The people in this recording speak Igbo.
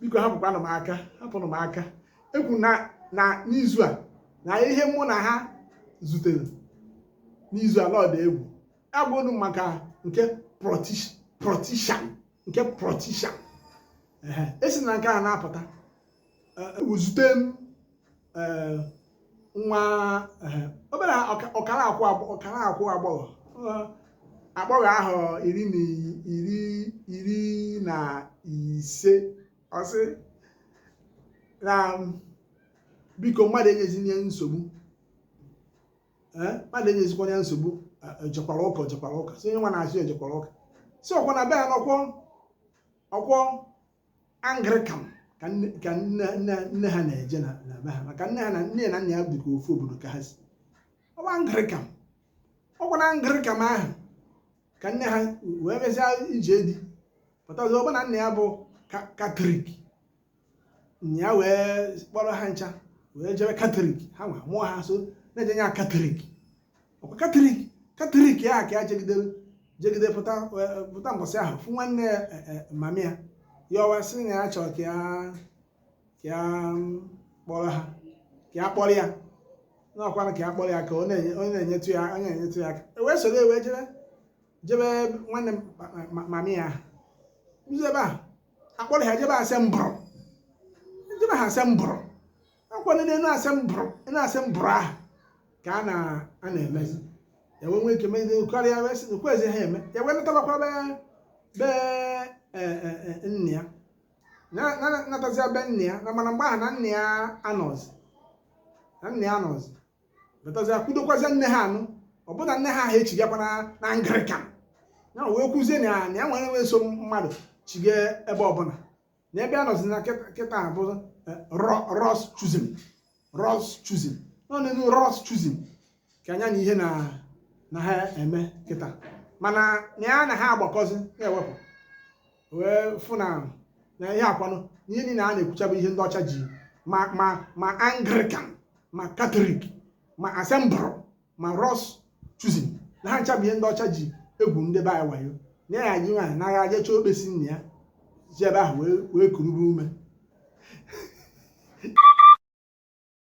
biko hapụkwanụ m aka ekwu na n'izu a na ihe mụ na ha zutere n'izu a lọd egwu agbụrụ maka nke protishan esi na nke a na-apụta zute m nwa obere ọkara akwụ agbọghọ ahụ 15 ọsị na biko mmadụ enyezinye nsogbu mmadụ enyezikwana nsogbu jekwara ụka si onye nwa na-achị ejekwara ụka si ọkwa na be ya ọkwọ Anglican ka nne ha na-eje na be ha maka nne na nna ya dị ka ofu obodo ka ha si ọkwa Anglican ọkwa na Anglican ahụ ka nne ha wee mesia ije di pụtazi ọgba na nna ya bụ Katọlik ya wee kpọrọ ha ncha wee jebe Katọlik ha nwa mụọ ha so na-eje nya Katọlik ọkwa Katọlik ya ka ya jegide pụta mbọsị ahụ fụ nwanne mami ya ọwa sị na ya chọrọ ka ya kpọrọ ha ka ya kpọrọ ya n'ọkwana ka ya kpọrọ ya ka onye na-enyetụ ya aka wee soro wee jebe nwanne mami ya ụzọ ebe a akpọrọ ha jebe asembụrụ akwa n'elu asembụrụ ahụ ka a na-emezi ya nwe ike megide karịa wee sị kwezi ha eme ya wee natabakwa be nne ya natazia be nne ya na mana mgbe ahụ na nne ya anọzi betazia kwudokwazia nne ha anụ ọbụna nne ha ahụ echigakwana na Anglican ya wee kwuzie na ya nwere nwe so mmadụ chige ebe ọbụla na ebe anọzi na kịta bụ Ross Choosing nọ n'elu Ross Choosing ka anya na ihe na ha eme kịta mana na ha agbakọzi na-ewepụ wee fụ na ihe akwanụ ihe niile a na-ekwucha bụ ihe ndị ọcha ji ma Anglican ma Katọlik ma Assemble ma Ross Choosing na ha ncha bụ ihe ndị ọcha ji egwu ndị be anyị wayo na ya ji nwaanyị na agha jecha okpesi nna ya ji ebe ahụ wee kurubu ume